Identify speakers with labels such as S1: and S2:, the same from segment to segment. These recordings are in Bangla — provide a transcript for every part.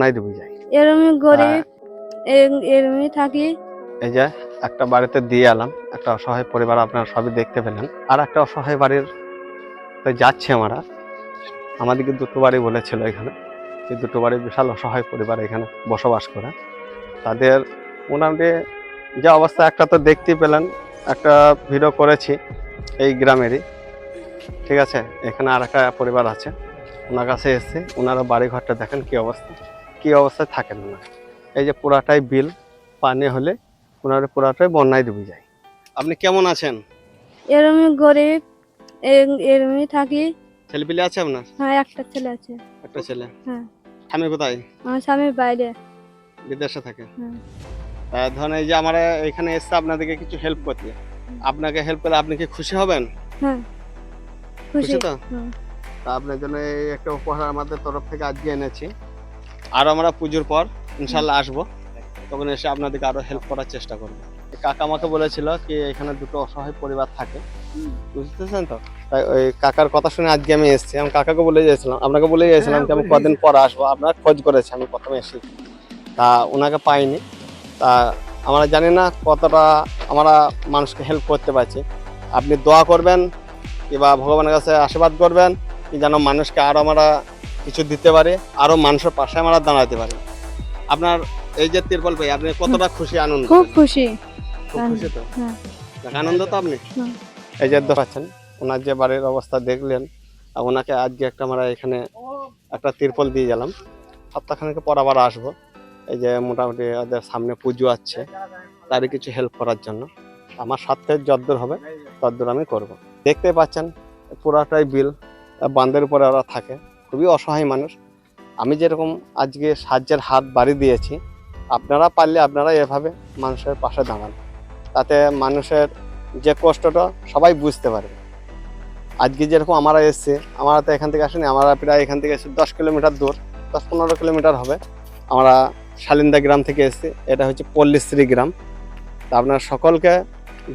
S1: নাই ডুবে যায়।
S2: এরমই গরিব, এরমই থাকি।
S1: এই যে একটা বাড়িতে দিয়ে এলাম, একটা অসহায় পরিবার, আপনারা সবই দেখতে পেলেন। আর একটা অসহায় বাড়ির যাচ্ছি আমরা। আমাদেরকে দুটো বাড়ি বলেছিল এখানে, এই দুটো বাড়ি বিশাল অসহায় পরিবার এখানে বসবাস করে। তাদের মোটামুটি যে অবস্থা, একটা তো দেখতেই পেলেন, একটা ভিডিও করেছি এই গ্রামেরই, ঠিক আছে। এখানে আর একটা পরিবার আছে, ওনার কাছে এসছে, ওনারা বাড়ি ঘরটা দেখেন কি অবস্থায় থাকেন না। এই যে পুরাটাই বিল, পানি হলে ওনার পুরাটাই বন্যায় ডুবে যায়। আপনি কেমন আছেন?
S2: এরমই গরিব, এরমই থাকি।
S1: ছেলেপিলে আছে আপনার?
S2: হ্যাঁ, একটা ছেলে আছে।
S1: একটা ছেলে?
S2: হ্যাঁ।
S1: স্বামী কোথায়?
S2: আমার স্বামী বাইরে।
S1: বিদেশে থাকে?
S2: হ্যাঁ।
S1: ধরেন এই যে আমরা এখানে এসে আপনাদেরকে কিছু হেল্প করতে, আপনাকে হেল্প করলে আপনি কি খুশি হবেন?
S2: হ্যাঁ, খুশি
S1: তো?
S2: হ্যাঁ।
S1: তা আপনার জন্য এই একটা উপহার আমাদের তরফ থেকে আজকে এনেছি। আর আমরা পুজোর পর ইনশাল্লাহ আসবো, তখন এসে আপনাদেরকে আরো হেল্প করার চেষ্টা করবো। কাকা আমাকে বলেছিল কি এখানে দুটো অসহায় পরিবার থাকে, বুঝতেছেন তো? তাই ওই কাকার কথা শুনে আজকে আমি এসেছি। আমি কাকাকে বলে গিয়েছিলাম, আপনাকে বলে গিয়েছিলাম কি আমি কদিন পর আসবো, আপনার খোঁজ করেছি আমি প্রথমে এসে, তা ওনাকে পাইনি। তা আমরা জানি না কতটা আমরা মানুষকে হেল্প করতে পারছি। আপনি দোয়া করবেন কিংবা ভগবানের কাছে আশীর্বাদ করবেন কি যেন মানুষকে আরো আমরা কিছু দিতে পারি, আরো মানুষের পাশে আমরা দাঁড়াতে পারি। আপনার এই যে তিরপল পাই, আপনি কতটা খুশি, আনন্দ?
S2: খুব খুশি।
S1: খুব খুশি তো?
S2: হ্যাঁ।
S1: আনন্দ তো আপনি? এই যে দেখাচ্ছেন ওনার যে বাড়ির অবস্থা দেখলেন, ওনাকে আজকে একটা আমরা এখানে একটা তিরপল দিয়ে গেলাম। সপ্তাহখানেক পর আবার আসবো। এই যে মোটামুটি ওদের সামনে পুজো আছে, তারই কিছু হেল্প করার জন্য আমার সাথে যদ্দূর হবে তদ্দূর আমি করব। দেখতে পাচ্ছেন পুরাটাই বিল, বাঁধের উপরে ওরা থাকে, খুবই অসহায় মানুষ। আমি যেরকম আজকে সাহায্যের হাত বাড়ি দিয়েছি, আপনারা পারলে আপনারা এভাবে মানুষের পাশে দাঁড়ান, তাতে মানুষের যে কষ্টটা সবাই বুঝতে পারবে। আজকে যেরকম আমরা এসছি, আমরা তো এখান থেকে আসিনি, আমরা প্রায় এখান থেকে এসে 10 কিলোমিটার দূর, 10-15 কিলোমিটার হবে। আমরা শালিন্দা গ্রাম থেকে এসেছি, এটা হচ্ছে পল্লীশ্রী গ্রাম। তা আপনার সকলকে,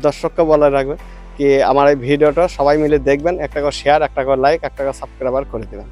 S1: দর্শককে বলে রাখবে কি আমার এই ভিডিওটা সবাই মিলে দেখবেন, একটা করে শেয়ার, একটা করে লাইক, একটা করে সাবস্ক্রাইবার করে দেবেন।